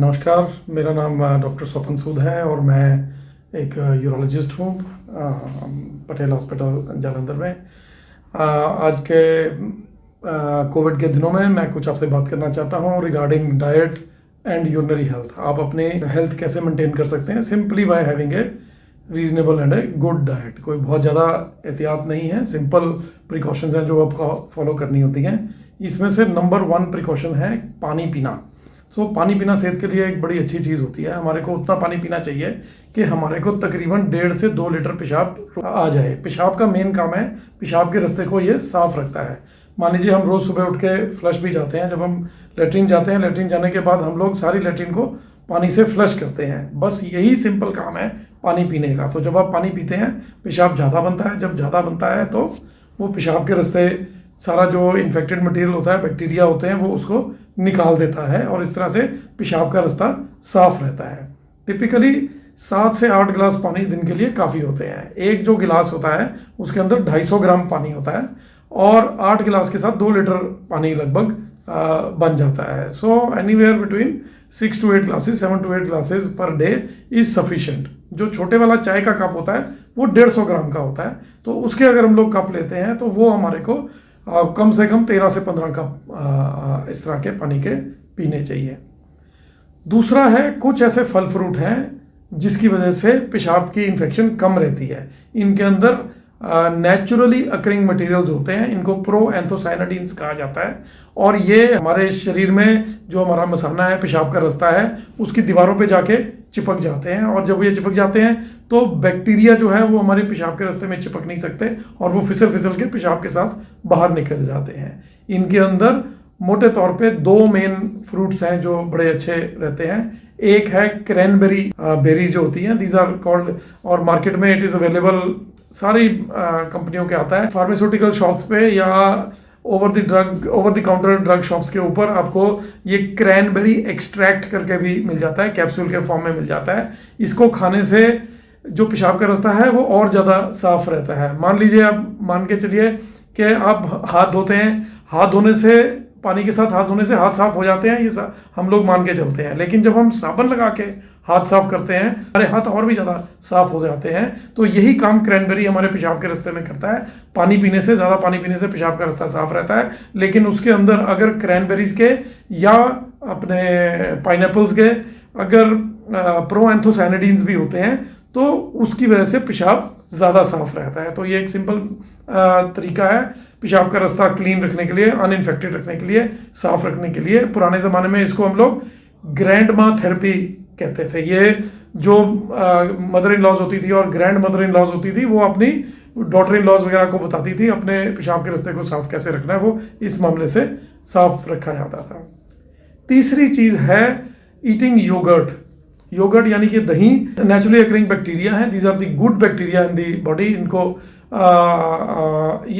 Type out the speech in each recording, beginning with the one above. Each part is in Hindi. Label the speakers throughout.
Speaker 1: नमस्कार, मेरा नाम डॉक्टर स्वपन सूद है और मैं एक यूरोलॉजिस्ट हूँ पटेल हॉस्पिटल जालंधर में। आज के कोविड के दिनों में मैं कुछ आपसे बात करना चाहता हूँ regarding diet and urinary health. आप अपने हेल्थ कैसे मेंटेन कर सकते हैं simply by having a reasonable and a good diet. कोई बहुत ज़्यादा एहतियात नहीं है, सिंपल प्रिकॉशंस हैं जो आपको फॉलो करनी होती हैं। इसमें से नंबर 1 प्रिकॉशन है पानी पीना। पानी पीना सेहत के लिए एक बड़ी अच्छी चीज़ होती है। हमारे को उतना पानी पीना चाहिए कि हमारे को तकरीबन 1.5 से 2 लीटर पेशाब आ जाए। पेशाब का मेन काम है पेशाब के रास्ते को ये साफ रखता है। मान लीजिए हम रोज़ सुबह उठ के फ्लश भी जाते हैं, जब हम लेटरिन जाते हैं, लेटरिन जाने के बाद हम लोग सारी लेटरिन को पानी से फ्लश करते हैं। बस यही सिंपल काम है पानी पीने का। तो जब आप पानी पीते हैं पेशाब ज़्यादा बनता है, जब ज़्यादा बनता है तो वो पेशाब के रास्ते सारा जो इन्फेक्टेड मटेरियल होता है, बैक्टीरिया होते हैं, वो उसको निकाल देता है और इस तरह से पेशाब का रास्ता साफ रहता है। टिपिकली 7 से 8 गिलास पानी दिन के लिए काफ़ी होते हैं। एक जो गिलास होता है उसके अंदर 250 ग्राम पानी होता है और 8 गिलास के साथ 2 लीटर पानी लगभग बन जाता है। So anywhere between 6 to 8 glasses, 7 to 8 glasses per day is sufficient. जो छोटे वाला चाय का कप होता है वो 150 ग्राम का होता है, तो उसके अगर हम लोग कप लेते हैं तो वो हमारे को कम से कम 13 से 15 कप इस तरह के पानी के पीने चाहिए। दूसरा है कुछ ऐसे फल फ्रूट हैं जिसकी वजह से पेशाब की इन्फेक्शन कम रहती है। इनके अंदर नेचुरली अकरिंग मटेरियल्स होते हैं, इनको प्रोएंथोसाइनाडिन्स कहा जाता है और ये हमारे शरीर में जो हमारा मसाना है, पेशाब का रास्ता है, उसकी दीवारों पे जाके चिपक जाते हैं और जब ये चिपक जाते हैं तो बैक्टीरिया जो है वो हमारे पेशाब के रास्ते में चिपक नहीं सकते और वो फिसल के पेशाब के साथ बाहर निकल जाते हैं। इनके अंदर मोटे तौर पे 2 मेन फ्रूट्स हैं जो बड़े अच्छे रहते हैं। एक है क्रैनबेरी बेरी जो होती हैं, दीज आर कॉल्ड, और मार्केट में इट इज़ अवेलेबल, सारी कंपनियों के आता है। फार्मास्यूटिकल शॉप्स पे या over the counter drug shops के ऊपर आपको ये क्रैनबेरी एक्सट्रैक्ट करके भी मिल जाता है, कैप्सूल के फॉर्म में मिल जाता है। इसको खाने से जो पेशाब का रास्ता है वो और ज़्यादा साफ रहता है। मान लीजिए, आप मान के चलिए कि आप हाथ धोते हैं, हाथ धोने से, पानी के साथ हाथ धोने से हाथ साफ हो जाते हैं, ये हम लोग मान के चलते हैं। लेकिन जब हम साबुन लगा के हाथ साफ करते हैं हमारे हाथ और भी ज़्यादा साफ हो जाते हैं। तो यही काम क्रैनबेरी हमारे पेशाब के रास्ते में करता है। पानी पीने से, ज़्यादा पानी पीने से पेशाब का रास्ता साफ रहता है, लेकिन उसके अंदर अगर क्रैनबेरीज के या अपने पाइनएप्पल्स के अगर प्रोएंथोसाइनाडिन्स भी होते हैं तो उसकी वजह से पेशाब ज़्यादा साफ रहता है। तो ये एक सिंपल तरीका है पेशाब का रास्ता क्लीन रखने के लिए, अनइन्फेक्टेड रखने के लिए, साफ रखने के लिए। पुराने ज़माने में इसको हम लोग ग्रैंड माँ थेरेपी कहते थे। ये जो मदर इन लॉज होती थी और ग्रैंड मदर इन लॉज होती थी वो अपनी डॉटर इन लॉज वगैरह को बताती थी अपने पेशाब के रास्ते को साफ कैसे रखना है, वो इस मामले से साफ रखा जाता था। तीसरी चीज़ है ईटिंग योगर्ट। योगर्ट यानी कि दही नेचुरली अकरिंग बैक्टीरिया हैं, these are the good bacteria in the body.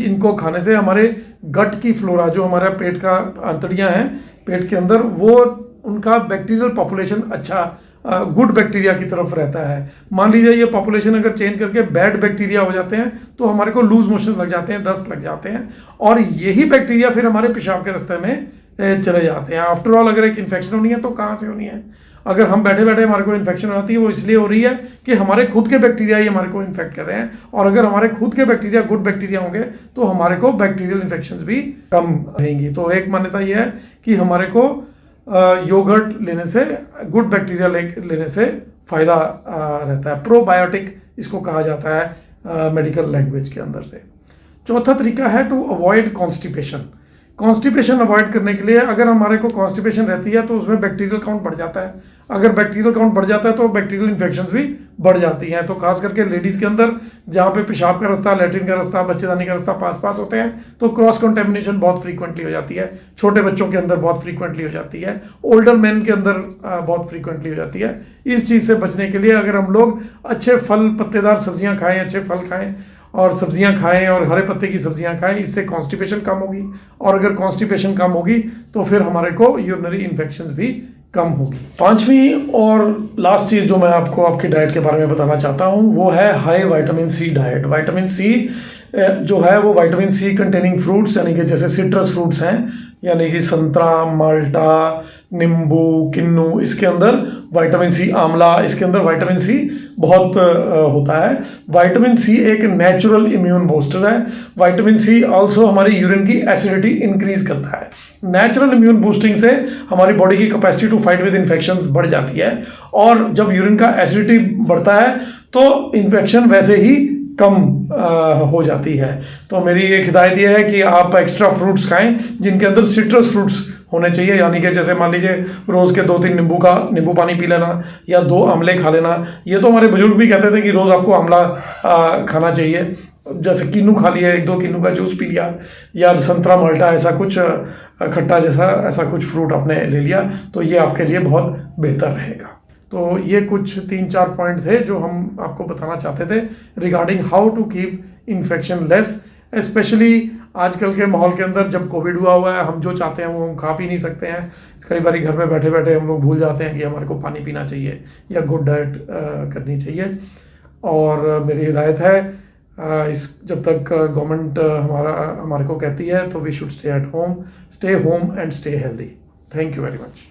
Speaker 1: इनको खाने से हमारे गट की फ्लोरा, जो हमारा पेट का आंतड़ियाँ हैं पेट के अंदर, वो उनका बैक्टीरियल पॉपुलेशन अच्छा गुड बैक्टीरिया की तरफ रहता है। मान लीजिए ये पॉपुलेशन अगर चेंज करके बैड बैक्टीरिया हो जाते हैं तो हमारे को लूज मोशन लग जाते हैं, दस्त लग जाते हैं और यही बैक्टीरिया फिर हमारे पेशाब के रास्ते में चले जाते हैं। आफ्टर ऑल अगर एक इन्फेक्शन होनी है तो कहाँ से होनी है? अगर हम बैठे बैठे हमारे को इन्फेक्शन हो जाती है वो इसलिए हो रही है कि हमारे खुद के बैक्टीरिया ही हमारे को इन्फेक्ट कर रहे हैं, और अगर हमारे खुद के बैक्टीरिया गुड बैक्टीरिया होंगे तो हमारे को बैक्टीरियल इन्फेक्शंस भी कम रहेंगी। तो एक मान्यता ये है कि हमारे को योगर्ट लेने से, गुड बैक्टीरिया लेने से फ़ायदा रहता है। प्रोबायोटिक इसको कहा जाता है मेडिकल लैंग्वेज के अंदर से। चौथा तरीका है to avoid constipation. Constipation avoid करने के लिए, अगर हमारे को कॉन्स्टिपेशन रहती है तो उसमें बैक्टीरियल काउंट बढ़ जाता है। अगर बैक्टीरियल काउंट बढ़ जाता है तो बैक्टीरियल इन्फेक्शंस भी बढ़ जाती हैं। तो खास करके लेडीज़ के अंदर जहाँ पे पेशाब का रास्ता, लैट्रिन का रास्ता, बच्चेदानी का रास्ता पास होते हैं तो क्रॉस कंटेमिनेशन बहुत फ्रीक्वेंटली हो जाती है। छोटे बच्चों के अंदर बहुत फ्रीक्वेंटली हो जाती है, ओल्डर मैन के अंदर बहुत फ्रीक्वेंटली हो जाती है। इस चीज़ से बचने के लिए अगर हम लोग अच्छे फल, पत्तेदार सब्जियाँ खाएँ, अच्छे फल खाएँ और सब्जियां खाएं और हरे पत्ते की सब्जियां खाएं, इससे कॉन्स्टिपेशन कम होगी। और अगर कॉन्स्टिपेशन कम होगी तो फिर हमारे को यूरिनरी इन्फेक्शंस भी कम होगी। 5वीं और लास्ट चीज़ जो मैं आपको आपकी डाइट के बारे में बताना चाहता हूँ वो है high vitamin C diet. Vitamin C जो है वो विटामिन सी कंटेनिंग फ्रूट्स यानी कि जैसे सिट्रस फ्रूट्स हैं, यानी कि संतरा, माल्टा, नींबू, किन्नू, इसके अंदर विटामिन सी, आंवला, इसके अंदर विटामिन सी बहुत होता है। विटामिन सी एक नेचुरल इम्यून बूस्टर है। विटामिन सी आल्सो हमारी यूरिन की एसिडिटी इंक्रीज करता है। नेचुरल इम्यून बूस्टिंग से हमारी बॉडी की capacity to fight with infections बढ़ जाती है, और जब यूरिन का एसिडिटी बढ़ता है तो इन्फेक्शन वैसे ही कम हो जाती है। तो मेरी एक हिदायत ये है कि आप एक्स्ट्रा फ्रूट्स खाएं जिनके अंदर सिट्रस फ्रूट्स होने चाहिए, यानी कि जैसे मान लीजिए रोज़ के 2-3 नींबू पानी पी लेना, या 2 आंवले खा लेना। ये तो हमारे बुजुर्ग भी कहते थे कि रोज़ आपको आंवला खाना चाहिए। जैसे किन्नू खा लिया, 1-2 किन्नू का जूस पी लिया, या संतरा माल्टा, ऐसा कुछ खट्टा जैसा ऐसा कुछ फ्रूट आपने ले लिया, तो ये आपके लिए बहुत बेहतर रहेगा। तो ये कुछ 3-4 पॉइंट थे जो हम आपको बताना चाहते थे regarding how to keep infection less, specially आजकल के माहौल के अंदर जब कोविड हुआ है, हम जो चाहते हैं वो हम खा पी नहीं सकते हैं। कई बार घर में बैठे बैठे हम लोग भूल जाते हैं कि हमारे को पानी पीना चाहिए या गुड डाइट करनी चाहिए। और मेरी हिदायत है, इस जब तक गवर्नमेंट हमारे को कहती है तो we should stay at home, stay home and stay healthy. Thank you very much.